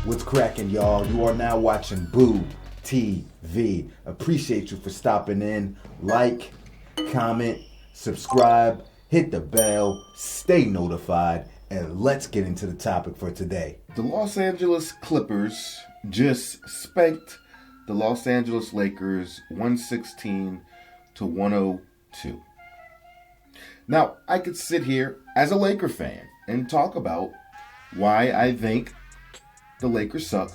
What's cracking, y'all? You are now watching Boo TV. Appreciate you for stopping in. Like, comment, subscribe, hit the bell, stay notified, and let's get into the topic for today. The Los Angeles Clippers just spanked the Los Angeles Lakers 116-102. Now, I could sit here as a Laker fan and talk about why I think the Lakers suck,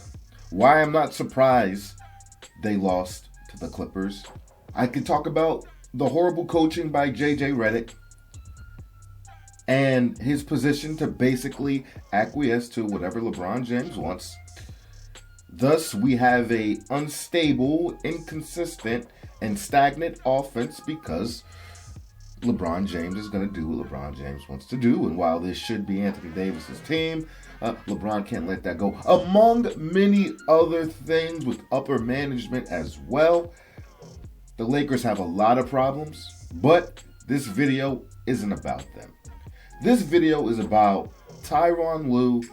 why I'm not surprised they lost to the Clippers. I could talk about the horrible coaching by JJ Redick and his position to basically acquiesce to whatever LeBron James wants. Thus, we have a unstable, inconsistent, and stagnant offense because LeBron James is going to do what LeBron James wants to do. And while this should be Anthony Davis's team, LeBron can't let that go. Among many other things with upper management as well. The Lakers have a lot of problems, but this video isn't about them. This video is about Tyronn Lue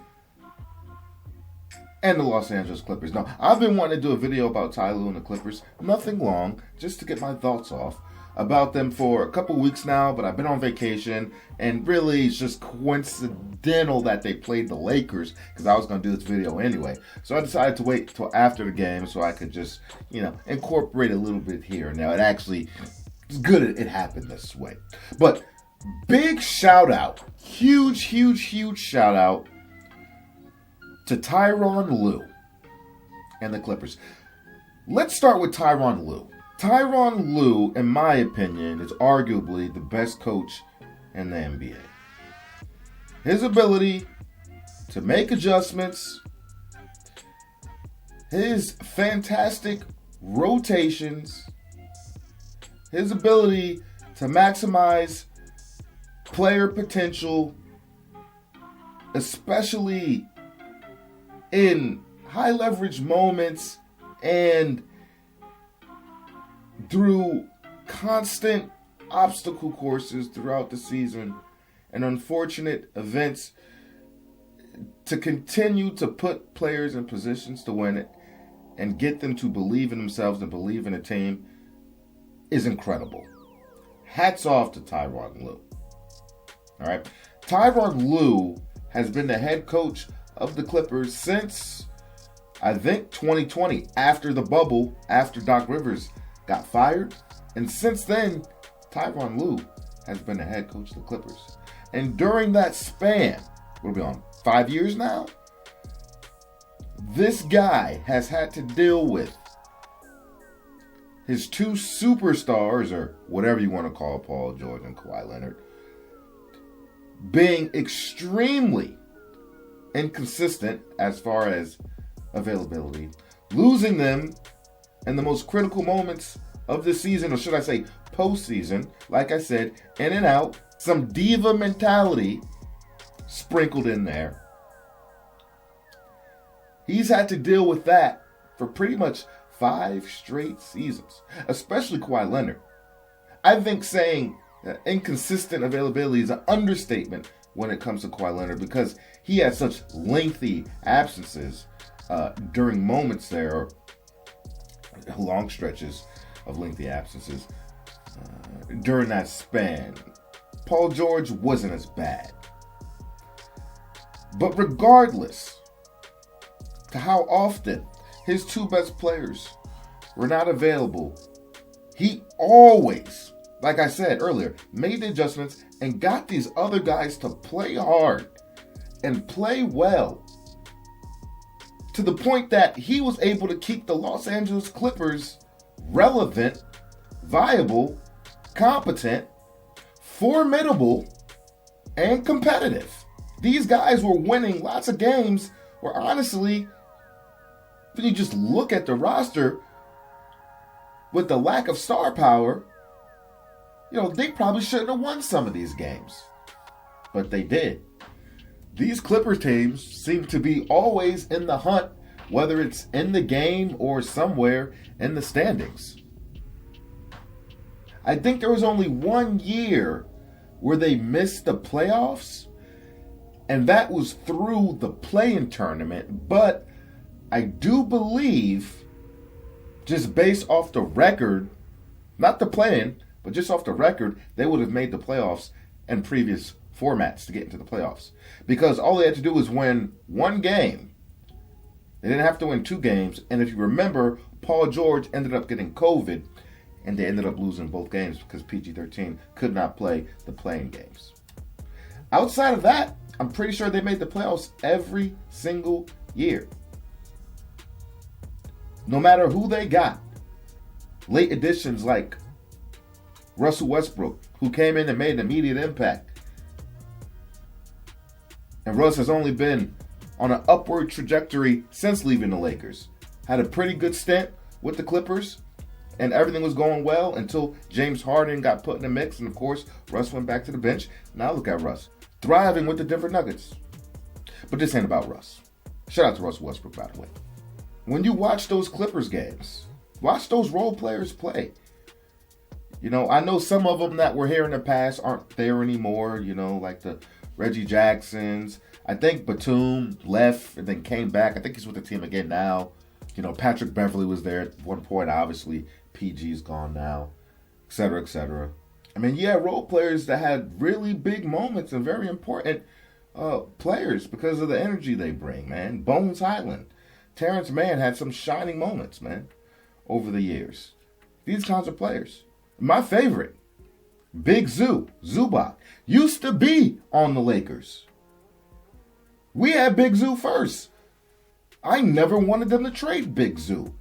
and the Los Angeles Clippers. Now, I've been wanting to do a video about Ty Lue and the Clippers. Nothing long, just to get my thoughts off about them for a couple weeks now, but I've been on vacation, and really it's just coincidental that they played the Lakers because I was going to do this video anyway. So I decided to wait till after the game so I could just, incorporate a little bit here. Now, it's good it happened this way. But big shout out, huge shout out to Tyronn Lue and the Clippers. Let's start with Tyronn Lue. Tyronn Lue, in my opinion, is arguably the best coach in the NBA. His ability to make adjustments, his fantastic rotations, his ability to maximize player potential, especially in high leverage moments and through constant obstacle courses throughout the season and unfortunate events, to continue to put players in positions to win it and get them to believe in themselves and believe in a team is incredible. Hats off to Tyronn Lue. All right. Tyronn Lue has been the head coach of the Clippers since, I think, 2020, after the bubble, after Doc Rivers got fired. And since then, Tyronn Lue has been the head coach of the Clippers. And during that span, what are we on, 5 years now? This guy has had to deal with his two superstars, or whatever you want to call Paul George and Kawhi Leonard, being extremely inconsistent as far as availability, losing them in the most critical moments of the season, or should I say postseason, like I said, in and out, some diva mentality sprinkled in there. He's had to deal with that for pretty much 5 straight seasons, especially Kawhi Leonard. I think saying inconsistent availability is an understatement when it comes to Kawhi Leonard because he had such lengthy absences during moments there, long stretches of lengthy absences during that span. Paul George wasn't as bad. But regardless to how often his two best players were not available, he always, like I said earlier, made the adjustments and got these other guys to play hard and play well, to the point that he was able to keep the Los Angeles Clippers relevant, viable, competent, formidable, and competitive. These guys were winning lots of games where, honestly, when you just look at the roster with the lack of star power, they probably shouldn't have won some of these games. But they did. These Clippers teams seem to be always in the hunt, whether it's in the game or somewhere in the standings. I think there was only 1 year where they missed the playoffs, and that was through the play-in tournament. But I do believe, just based off the record, not the play-in, but just off the record, they would have made the playoffs in previous formats to get into the playoffs. Because all they had to do was win one game. They didn't have to win 2 games. And if you remember, Paul George ended up getting COVID, and they ended up losing both games because PG-13 could not play the play-in games. Outside of that, I'm pretty sure they made the playoffs every single year. No matter who they got. Late additions like Russell Westbrook, who came in and made an immediate impact. And Russ has only been on an upward trajectory since leaving the Lakers. Had a pretty good stint with the Clippers, and everything was going well until James Harden got put in the mix, and of course, Russ went back to the bench. Now look at Russ, thriving with the Denver Nuggets. But this ain't about Russ. Shout out to Russell Westbrook, by the way. When you watch those Clippers games, watch those role players play. You know, I know some of them that were here in the past aren't there anymore, you know, like the Reggie Jacksons. I think Batum left and then came back. I think he's with the team again now. You know, Patrick Beverly was there at one point. Obviously, PG's gone now, et cetera, et cetera. I mean, yeah, role players that had really big moments and very important players because of the energy they bring, man. Bones Highland. Terrence Mann had some shining moments, man, over the years. These kinds of players. My favorite, Big Zubac, used to be on the Lakers. We had Big Zoo first. I never wanted them to trade Big Zoo.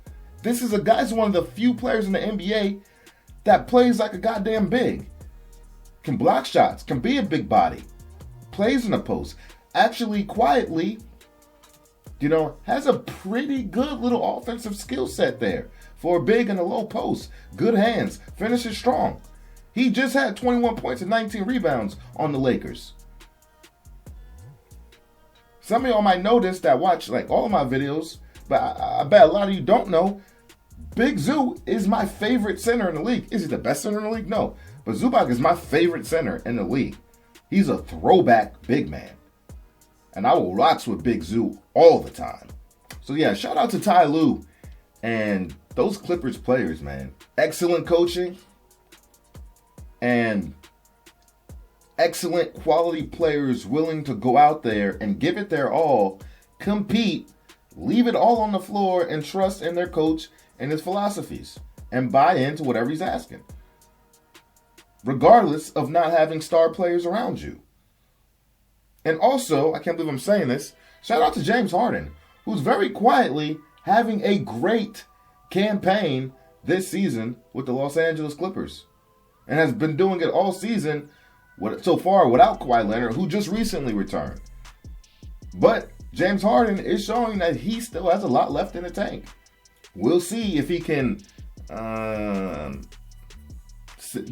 This is a guy's one of the few players in the NBA that plays like a goddamn big. Can block shots, can be a big body, plays in the post. Actually, quietly, you know, has a pretty good little offensive skill set there for a big in a low post. Good hands, finishes strong. He just had 21 points and 19 rebounds on the Lakers. Some of y'all might know this that watch like all of my videos, but I bet a lot of you don't know. Big Zoo is my favorite center in the league. Is he the best center in the league? No. But Zubac is my favorite center in the league. He's a throwback big man. And I will rocks with Big Zoo all the time. So yeah, shout out to Tyronn Lue and those Clippers players, man. Excellent coaching and excellent quality players willing to go out there and give it their all, compete, leave it all on the floor, and trust in their coach and his philosophies and buy into whatever he's asking, regardless of not having star players around you. And also, I can't believe I'm saying this, shout out to James Harden, who's very quietly having a great campaign this season with the Los Angeles Clippers and has been doing it all season so far without Kawhi Leonard, who just recently returned. But James Harden is showing that he still has a lot left in the tank. We'll see if he can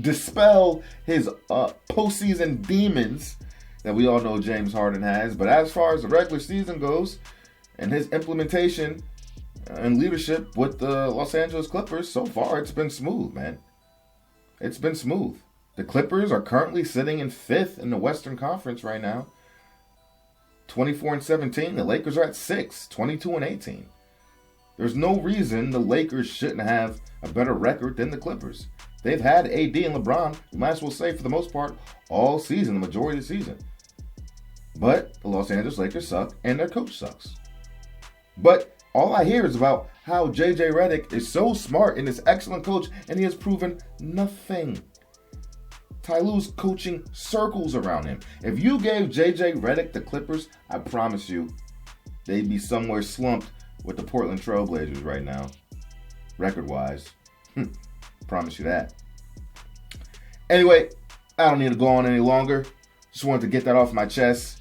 dispel his postseason demons that we all know James Harden has. But as far as the regular season goes and his implementation and leadership with the Los Angeles Clippers, so far it's been smooth, man. It's been smooth. The Clippers are currently sitting in 5th in the Western Conference right now. 24-17. The Lakers are at 6th, 22-18. There's no reason the Lakers shouldn't have a better record than the Clippers. They've had AD and LeBron, you might as well say for the most part, all season, the majority of the season. But the Los Angeles Lakers suck and their coach sucks. But all I hear is about how JJ Redick is so smart and is excellent coach, and he has proven nothing. Tyronn Lue's coaching circles around him. If you gave JJ Redick the Clippers, I promise you, they'd be somewhere slumped with the Portland Trailblazers right now, record-wise. Promise you that. Anyway, I don't need to go on any longer. Just wanted to get that off my chest.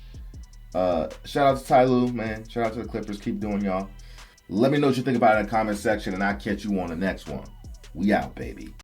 Shout out to Tyronn Lue, man. Shout out to the Clippers. Keep doing y'all. Let me know what you think about it in the comment section, and I'll catch you on the next one. We out, baby.